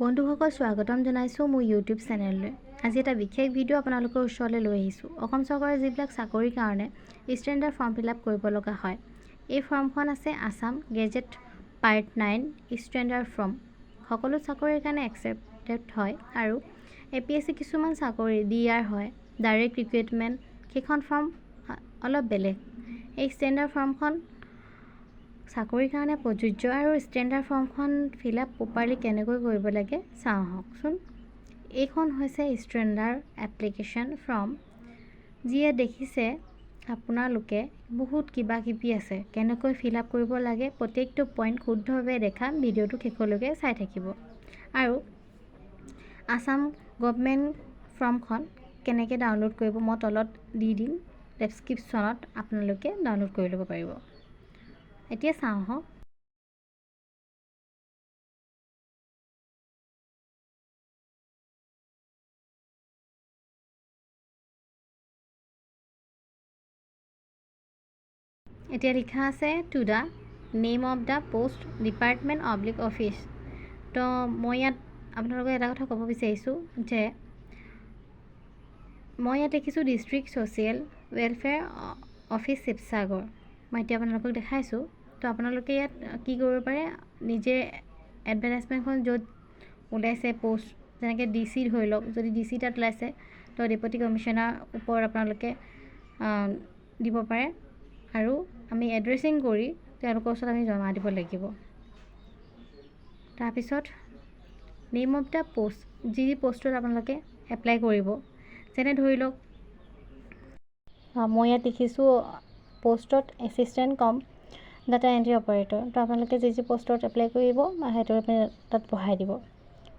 বন্ধুসকল স্বাগতম জনাইছোঁ মোৰ ইউটিউব চেনেললৈ। আজি এটা বিশেষ ভিডিঅ' আপোনালোকৰ ওচৰলৈ লৈ আহিছোঁ। অসম চৰকাৰে যিবিলাক চাকৰিৰ কাৰণে ষ্টেণ্ডাৰ্ড ফৰ্ম ফিল আপ কৰিব লগা হয়, এই ফৰ্মখন আছে Assam gazette part 9 standard form. সকলো চাকৰিৰ কাৰণে একচেপ্টেড হয় আৰু APSC কিছুমান চাকৰি DR হয়, ডাইৰেক্ট ৰিক্ৰুইটমেণ্ট, সেইখন ফৰ্ম অলপ বেলেগ। এই ষ্টেণ্ডাৰ্ড ফৰ্মখন চাকৰিৰ কাৰণে প্ৰযোজ্য আৰু ষ্টেণ্ডাৰ্ড ফৰ্মখন ফিল আপ প্ৰপাৰলি কেনেকৈ কৰিব লাগে চাওঁ আহকচোন। এইখন হৈছে ষ্টেণ্ডাৰ্ড এপ্লিকেশ্যন ফৰ্ম। যিয়ে দেখিছে আপোনালোকে বহুত কিবা কিবি আছে, কেনেকৈ ফিল আপ কৰিব লাগে প্ৰত্যেকটো পইণ্ট শুদ্ধভাৱে দেখাম। ভিডিঅ'টো শেষলৈকে চাই থাকিব। আৰু আছাম গভৰ্ণমেণ্ট ফৰ্মখন কেনেকৈ ডাউনলোড কৰিব মই তলত দি দিম, ডেছক্ৰিপশ্যনত আপোনালোকে ডাউনলোড কৰি ল'ব পাৰিব। এতিয়া চাওঁ আহক। এতিয়া লিখা আছে to the name of the post department oblique office. তো মই ইয়াত আপোনালোকক এটা কথা ক'ব বিচাৰিছোঁ যে মই ইয়াত দেখিছোঁ district social welfare office Sivasagar. মই এতিয়া আপোনালোকক দেখাইছোঁ। তো আপোনালোকে ইয়াত কি কৰিব পাৰে, নিজে এডভাৰটাইজমেণ্টখন য'ত ওলাইছে পষ্ট, যেনেকৈ DC ধৰি লওক, যদি DC তাত ওলাইছে তো ডেপুটি কমিশ্যনাৰ ওপৰত আপোনালোকে দিব পাৰে আৰু আমি এড্ৰেছিং কৰি তেওঁলোকৰ ওচৰত আমি জমা দিব লাগিব। তাৰপিছত নেম অফ দ্য পোষ্ট, যি পষ্টত আপোনালোকে এপ্লাই কৰিব, যেনে ধৰি লওক মই ইয়াত দেখিছোঁ পষ্টত এছিষ্টেণ্ট কম ডাটা এণ্ট্ৰি অপাৰেটৰ। তো আপোনালোকে যি পষ্টত এপ্লাই কৰিব সেইটো আপুনি তাত বহাই দিব।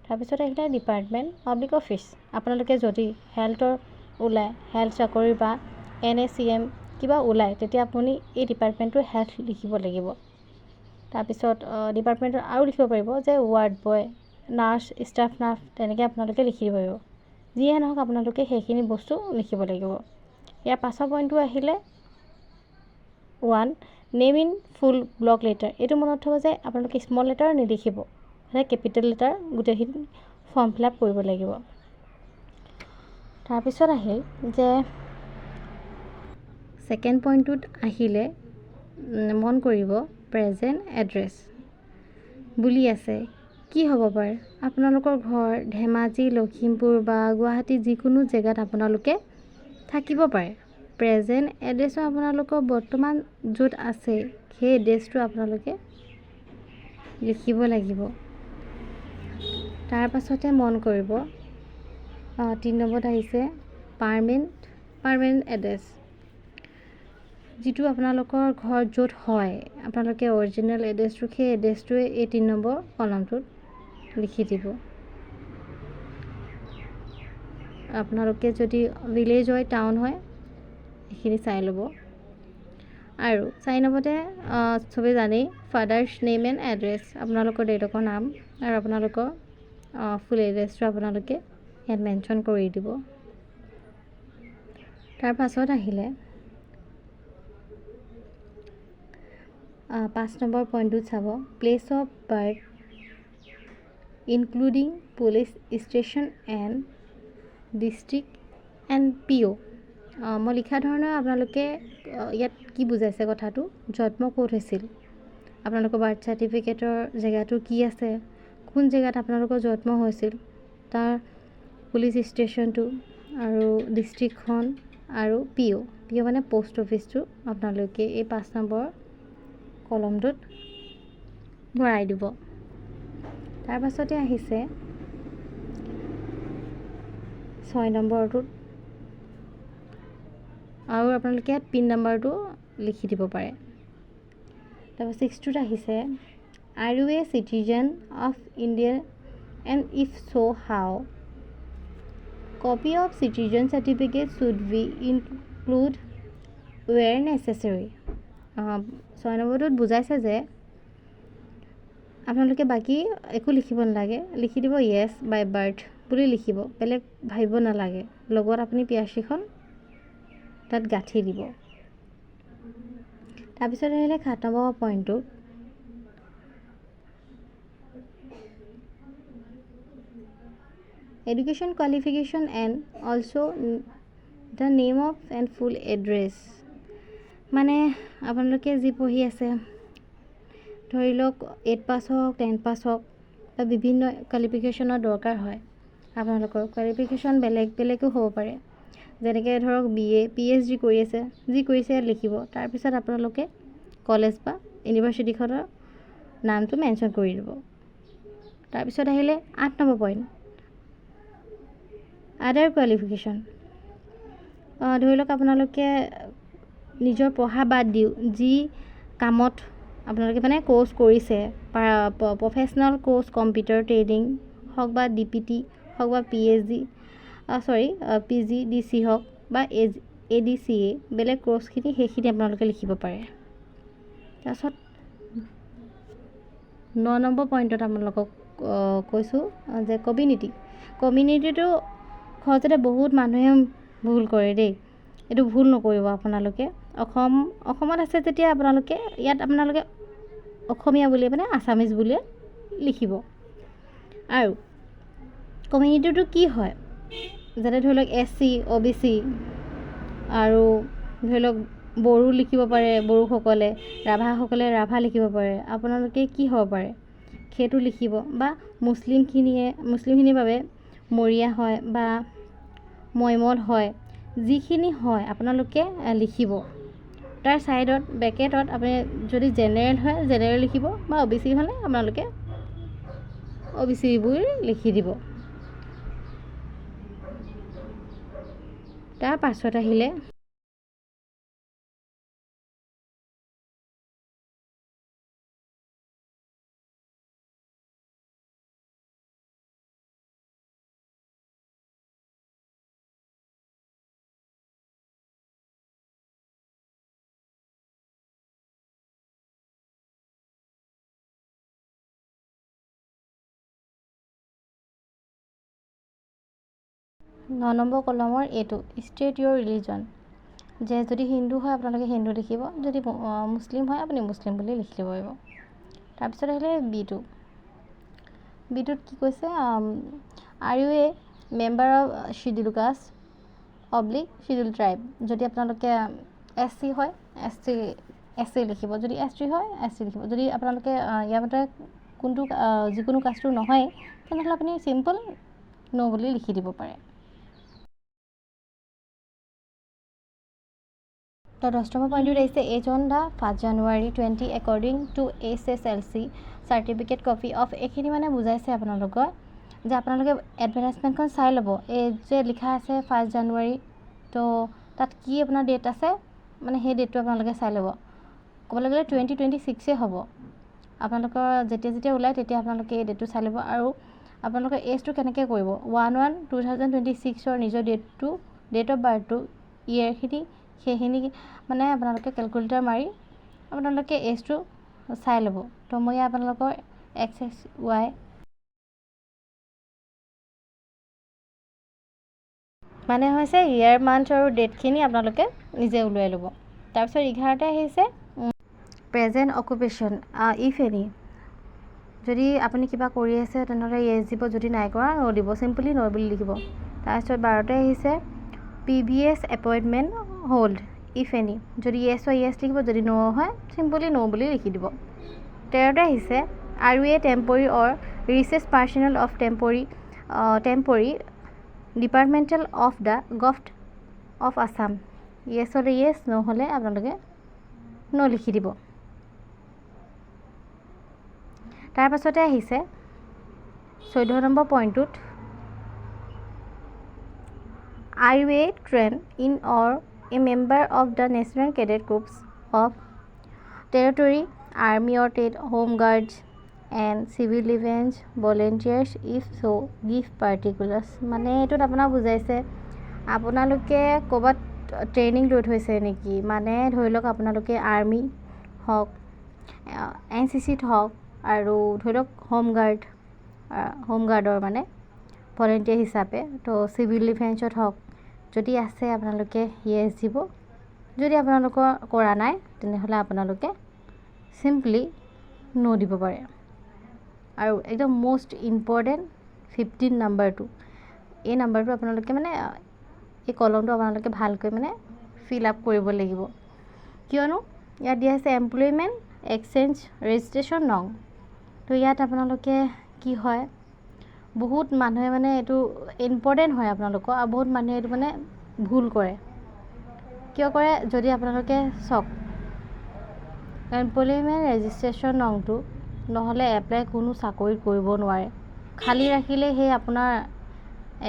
তাৰপিছত আহিলে ডিপাৰ্টমেণ্ট অব্লিক অফিচ। আপোনালোকে যদি হেল্থৰ ওলায়, হেল্থ চাকৰি বা NACM কিবা ওলায়, তেতিয়া আপুনি এই ডিপাৰ্টমেণ্টটো হেল্থ লিখিব লাগিব। তাৰপিছত ডিপাৰ্টমেণ্টৰ আৰু লিখিব পাৰিব যে ward boy, nurse, staff nurse, তেনেকৈ আপোনালোকে লিখিব পাৰিব। যিয়ে নহওক আপোনালোকে সেইখিনি বস্তু লিখিব লাগিব। ইয়াৰ পাছৰ পইণ্টটো আহিলে 1 name in full block letter. এইটো মনত থ'ব যে আপোনালোকে স্মল লেটাৰ নিলিখিব, মানে কেপিটেল লেটাৰ গোটেইখিনি ফৰ্ম ফিল আপ কৰিব লাগিব। তাৰপিছত আহিল যে ছেকেণ্ড পইণ্টটোত আহিলে মন কৰিব প্ৰেজেণ্ট এড্ৰেছ বুলি আছে। কি হ'ব পাৰে? আপোনালোকৰ ঘৰ ধেমাজি, লখিমপুৰ বা গুৱাহাটী যিকোনো জেগাত আপোনালোকে থাকিব পাৰে। প্ৰেজেণ্ট এড্ৰেছটো আপোনালোকৰ বৰ্তমান য'ত আছে সেই এড্ৰেছটো আপোনালোকে লিখিব লাগিব। তাৰ মন কৰিব 3 নম্বৰত আহিছে পাৰ্মানেণ্ট এড্ৰেছ। যিটো আপোনালোকৰ ঘৰ য'ত হয়, আপোনালোকে অৰিজিনেল এড্ৰেছটো, সেই এড্ৰেছটোৱে এই 3 নম্বৰ কলমটোত লিখি দিব। আপোনালোকে যদি ভিলেজ হয়, টাউন হয়, সেইখিনি চাই ল'ব। আৰু 4 নম্বৰতে চবেই জানেই ফাদাৰ্ছ নেম এণ্ড এড্ৰেছ, আপোনালোকৰ দেউতাকৰ নাম আৰু আপোনালোকৰ ফুল এড্ৰেছটো আপোনালোকে ইয়াত মেনশ্যন কৰি দিব। তাৰ পাছত আহিলে 5 নম্বৰ পইণ্টটোত চাব place of birth including police station and district and PO। মই লিখা ধৰণে আপোনালোকে ইয়াত কি বুজাইছে কথাটো, জন্ম ক'ত হৈছিল, আপোনালোকৰ বাৰ্থ চাৰ্টিফিকেটৰ জেগাটো কি আছে, কোন জেগাত আপোনালোকৰ জন্ম হৈছিল, তাৰ পুলিচ ষ্টেশ্যনটো আৰু ডিষ্ট্ৰিক্টখন আৰু PO মানে পোষ্ট অফিচটো আপোনালোকে এই 5 নম্বৰ কলমটোত ভৰাই দিব। তাৰ পাছতে আহিছে 6 নম্বৰটোত, আৰু আপোনালোকে ইয়াত পিন নম্বৰটো লিখি দিব পাৰে। তাৰপৰা 6টোত আহিছে are you a citizen of India and if so' how, copy of citizen certificate should be include were necessary. 6 নম্বৰটোত বুজাইছে যে আপোনালোকে বাকী একো লিখিব নালাগে, লিখি দিব য়েছ বাই বাৰ্থ বুলি লিখিব, বেলেগ ভাবিব নালাগে। লগত আপুনি PRC-খন তাত গাঁঠি দিব। তাৰপিছত আহিলে 7 নম্বৰ পইণ্টটো education qualification and also' the name of and full address. মানে আপোনালোকে যি পঢ়ি আছে, ধৰি লওক 8 পাছ হওক, 10 পাছ হওক বা বিভিন্ন কোৱালিফিকেশ্যনৰ দৰকাৰ হয়। আপোনালোকৰ কোৱালিফিকেশ্যন বেলেগ বেলেগো হ'ব পাৰে, যেনেকৈ ধৰক BA PhD কৰি আছে, যি কৰিছে ইয়াত লিখিব। তাৰপিছত আপোনালোকে কলেজ বা ইউনিভাৰ্চিটিখনৰ নামটো মেনশ্যন কৰি দিব। তাৰপিছত আহিলে 8 নম্বৰ পইণ্ট, আদাৰ কোৱালিফিকেশ্যন। ধৰি লওক আপোনালোকে নিজৰ পঢ়া বাদ দিও যি কামত আপোনালোকে মানে কোৰ্চ কৰিছে, প্ৰফেচনেল কোৰ্চ, কম্পিউটাৰ ট্ৰেইনিং হওক বা DPT হওক বা PGDC হওক বা ADCA, বেলেগ কোৰ্চখিনি সেইখিনি আপোনালোকে লিখিব পাৰে। তাৰপিছত 9 নম্বৰ পইণ্টত আপোনালোকক কৈছোঁ যে কমিউনিটিটো সহজতে বহুত মানুহে ভুল কৰে দেই। এইটো ভুল নকৰিব আপোনালোকে। অসমত আছে যেতিয়া আপোনালোকে ইয়াত অসমীয়া বুলিয়ে মানে আছামিজ বুলিয়ে লিখিব। আৰু কমিউনিটিটো কি হয়, যাতে ধৰি লওক SC OBC আৰু ধৰি লওক বড়ো লিখিব পাৰে, বড়োসকলে, ৰাভাসকলে ৰাভা লিখিব পাৰে। আপোনালোকে কি হ'ব পাৰে সেইটো লিখিব। বা মুছলিমখিনিৰ বাবে মৰিয়া হয় বা মৈমদ হয়, যিখিনি হয় আপোনালোকে লিখিব। তাৰ ছাইডত ব্ৰেকেটত আপুনি যদি জেনেৰেল হয় জেনেৰেল লিখিব, বা OBC হ'লে আপোনালোকে OBCবোৰ লিখি দিব। তাৰ পাছত আহিলে ন নম্বৰ কলমৰ এইটো ষ্টেট ইয়ৰ ৰিলিজন, যে যদি হিন্দু হয় আপোনালোকে হিন্দু লিখিব, যদি মুছলিম হয় আপুনি মুছলিম বুলি লিখি দিব পাৰিব। তাৰপিছত আহিলে বিটোত কি কৈছে, are you a member of scheduled caste scheduled tribe. যদি আপোনালোকে SC হয় SC লিখিব, যদি ST হয় ST লিখিব। যদি আপোনালোকে ইয়াৰ মতে যিকোনো কাষ্টৰ নহয় তেনেহ'লে আপুনি চিম্পল ন' বুলি লিখি দিব পাৰে। তো 10 নম্বৰ পইণ্টত আহিছে as on the 1 January 20 according to SSLC certificate copy of. এইখিনি মানে বুজাইছে আপোনালোকৰ যে আপোনালোকে এডভাৰটাইজমেণ্টখন চাই ল'ব। এই যে লিখা আছে 1 জানুৱাৰী, তো তাত কি আপোনাৰ ডেট আছে মানে সেই ডেটটো আপোনালোকে চাই ল'ব। ক'বলৈ গ'লে 2026 হ'ব। আপোনালোকৰ যেতিয়া ওলায় তেতিয়া আপোনালোকে এই ডেটটো চাই ল'ব। আৰু আপোনালোকৰ এজটো কেনেকৈ কৰিব, 1/1/2026 নিজৰ ডেট অফ বাৰ্থটো সেইখিনি মানে আপোনালোকে কেলকুলেটাৰ মাৰি আপোনালোকে এজটো চাই ল'ব। তো মই আপোনালোকৰ XXY মানে হৈছে ইয়াৰ মান্থ আৰু ডেটখিনি আপোনালোকে নিজে উলিয়াই ল'ব। তাৰপিছত 11 আহিছে প্ৰেজেণ্ট অকুপেশ্যন ইফ এনি। যদি আপুনি কিবা কৰি আছে তেনেহ'লে য়েছ দিব, যদি নাই কৰা ন' দিব, চিম্পলি ন' বুলি লিখিব। তাৰপিছত 12 আহিছে PBS appointment hold if any. যদি য়েছ হয় য়েছ লিখিব, যদি ন' হয় চিম্পলি ন' বুলি লিখি দিব। 13 আহিছে are you a temporary or recess personnel of temporary departmental of the government of Assam. Yes হ'লে য়েছ, ন' হ'লে আপোনালোকে ন' লিখি দিব। তাৰ পাছতে আহিছে 14 নম্বৰ পইণ্টটোত are you a train in or a member of the national cadet groups of territory army or state home guards and civil defence volunteers if so' give particulars. মানে এইটোত আপোনাক বুজাইছে আপোনালোকে ক'ৰবাত ট্ৰেইনিং লৈ থৈছে নেকি, মানে ধৰি লওক আপোনালোকে আৰ্মি হওক, NCCত হওক, আৰু ধৰি লওক হোমগাৰ্ডৰ মানে ভলেণ্টিয়াৰ হিচাপে, তো চিভিল ডিফেন্সত হওক। যদি আছে আপোনালোকে য়েছ দিব, যদি আপোনালোকৰ কৰা নাই তেনেহ'লে আপোনালোকে চিম্পলি ন' দিব পাৰে। আৰু একদম মষ্ট ইম্পৰ্টেণ্ট 15 নম্বৰটো এই নাম্বাৰটো আপোনালোকে মানে এই কলমটো আপোনালোকে ভালকৈ মানে ফিল আপ কৰিব লাগিব, কিয়নো ইয়াত দিয়া আছে এমপ্লয়মেণ্ট এক্সচেঞ্জ ৰেজিষ্ট্ৰেশ্যন নং। তো ইয়াত আপোনালোকে কি হয়, বহুত মানুহে মানে এইটো ইম্পৰ্টেণ্ট হয় আপোনালোকৰ, আৰু বহুত মানুহে এইটো মানে ভুল কৰে। কিয় কৰে, যদি আপোনালোকে চাওক এমপ্লয়মেণ্ট ৰেজিষ্ট্ৰেশ্যন নংটো নহ'লে এপ্লাই কোনো চাকৰিত কৰিব নোৱাৰে। খালী ৰাখিলে সেই আপোনাৰ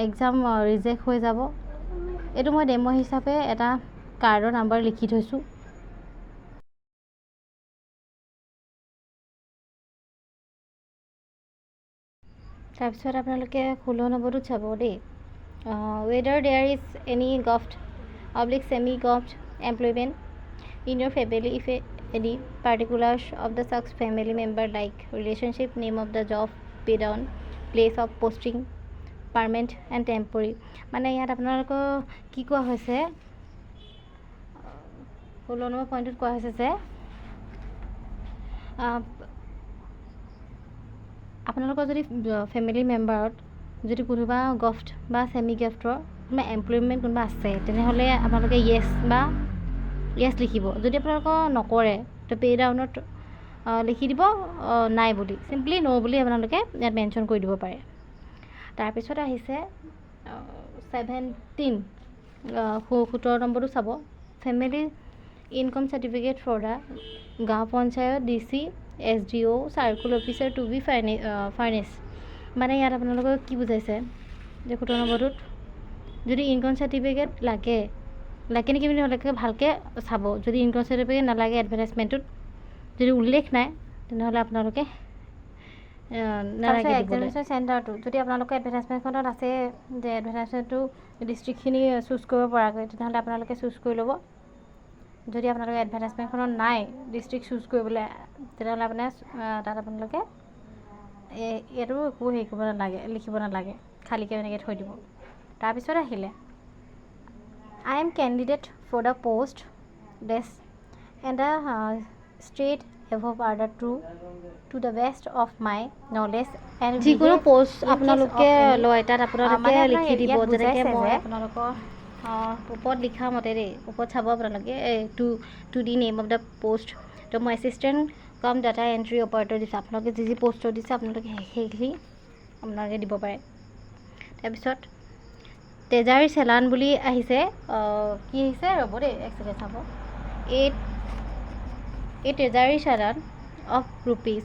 এক্সাম ৰিজেক্ট হৈ যাব। এইটো মই ডেমো হিচাপে এটা কাৰ্ডৰ নাম্বাৰ লিখি থৈছোঁ। তাৰপিছত আপোনালোকে 16 নম্বৰটোত চাব দেই, whether there is any govt oblique semi govt employment in your family if any particulars of the চাক্স family member like relationship name of the job paid on place of posting permanent and temporary. মানে ইয়াত আপোনালোকৰ কি কোৱা হৈছে, 16 number পইণ্টত কোৱা হৈছে যে আপোনালোকৰ যদি ফেমিলি মেম্বাৰত যদি কোনোবা গভট বা ছেমি গভটৰ কোনোবা এমপ্লয়মেণ্ট কোনোবা আছে, তেনেহ'লে আপোনালোকে য়েছ বা য়েছ লিখিব। যদি আপোনালোকৰ নকৰে তো পে ডাউনত লিখি দিব নাই বুলি, চিম্পলি ন' বুলি আপোনালোকে ইয়াত মেনশ্যন কৰি দিব পাৰে। তাৰপিছত আহিছে 17 17 নম্বৰটো চাব, family income certificate for the Gaon Panchayat DC SDO circle officer to be furnished. মানে ইয়াত আপোনালোকক কি বুজাইছে যে 17 নম্বৰটোত যদি ইনকম চাৰ্টিফিকেট লাগে নেকি বুলি হ'লে ভালকৈ চাব। যদি ইনকম চাৰ্টিফিকেট নালাগে, এডভাৰটাইজমেণ্টটোত যদি উল্লেখ নাই, তেনেহ'লে আপোনালোকে নালাগে দিবলৈ। এক্সামিনেশ্যন চেণ্টাৰটো যদি আপোনালোকৰ এডভাৰটাইজমেণ্টখনত আছে যে এডভাৰটাইজমেণ্টটো ডিষ্ট্ৰিক্টখিনি চুজ কৰিব পৰাকৈ, তেনেহ'লে আপোনালোকে চুজ কৰি ল'ব। যদি আপোনালোকে এডভাৰটাইজমেণ্টখনত নাই ডিষ্ট্ৰিক্ট চুজ কৰিবলৈ, তেনেহ'লে আপোনাৰ তাত আপোনালোকে এইটো একো হেৰি কৰিব নালাগে, লিখিব নালাগে, খালীকৈ এনেকৈ থৈ দিব। তাৰপিছত আহিলে I am candidate for the post this and the straight above order to the best of my knowledge and যিকোনো পোষ্ট আপোনালোকে লয় তাত আপোনালোকে লিখি দিব, যেনেকৈ মই আপোনালোকৰ ওপৰত লিখা মতে দেই, ওপৰত চাব আপোনালোকে to the name of the post. তো মই এছিষ্টেণ্ট কাম ডাটা এণ্ট্ৰি অপাৰেটৰ দিছোঁ। আপোনালোকে যি পষ্টৰ দিছে আপোনালোকে সেইখিনি আপোনালোকে দিব পাৰে। তাৰপিছত ট্ৰেজাৰী চেলান বুলি আহিছে, কি আহিছে ৰ'ব দেই এক ছেকেণ্ড চাব। এই ট্ৰেজাৰী চেলান অফ ৰুপিজ,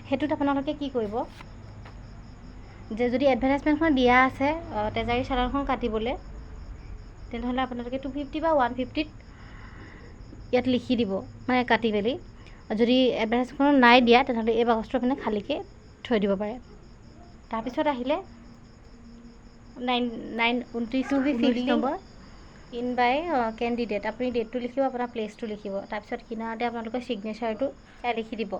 সেইটোত আপোনালোকে কি কৰিব যে যদি এডভাৰটাইজমেণ্টখন দিয়া আছে ট্ৰেজাৰী চেলানখন কাটিবলৈ, তেনেহ'লে আপোনালোকে 250 বা 150ত ইয়াত লিখি দিব, মানে কাটি মেলি। যদি এডভাৰটাইজমেণ্টখন নাই দিয়া, তেনেহ'লে এই বাকচটো মানে খালীকৈ থৈ দিব পাৰে। তাৰপিছত আহিলে 29 নম্বৰ ইন বাই কেণ্ডিডেট। আপুনি ডেটটো লিখিব, আপোনাৰ প্লেচটো লিখিব। তাৰপিছত কিনাৰতে আপোনালোকৰ ছিগনেচাৰটো লিখি দিব।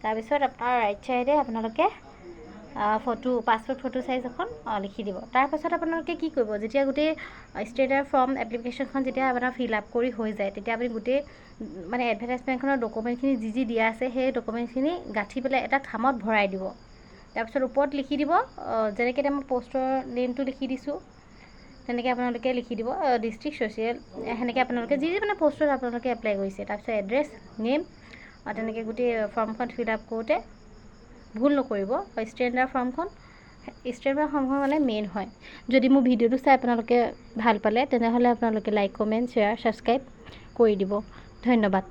তাৰপিছত আপোনাৰ ৰাইট ছাইডে আপোনালোকে পাছপোৰ্ট ফটো চাইজ এখন লিখি দিব। তাৰপাছত আপোনালোকে কি কৰিব, যেতিয়া গোটেই ষ্টেটাৰ ফৰ্ম এপ্লিকেশ্যনখন যেতিয়া আপোনাৰ ফিল আপ কৰি হৈ যায়, তেতিয়া আপুনি গোটেই মানে এডভাৰটাইজমেণ্টখনৰ ডকুমেণ্টখিনি যি দিয়া আছে সেই ডকুমেণ্টখিনি গাঁঠি পেলাই এটা খামত ভৰাই দিব। তাৰপিছত ওপৰত লিখি দিব, যেনেকৈ এতিয়া মই পষ্টৰ নেমটো লিখি দিছোঁ, তেনেকৈ আপোনালোকে লিখি দিব ডিষ্ট্ৰিক্ট ছ'চিয়েল, সেনেকৈ আপোনালোকে যি মানে পষ্টত আপোনালোকে এপ্লাই কৰিছে। তাৰপিছত এড্ৰেছ নেম, তেনেকৈ গোটেই ফৰ্মখন ফিল আপ কৰোঁতে ভুল নকৰিব। ষ্টেণ্ডাৰ্ড ফৰ্মখন মানে মেইন হয়। যদি মোৰ ভিডিঅ'টো চাই আপোনালোকে ভাল পালে, তেনেহ'লে আপোনালোকে লাইক কমেণ্ট শ্বেয়াৰ ছাবস্ক্ৰাইব কৰি দিব। ধন্যবাদ।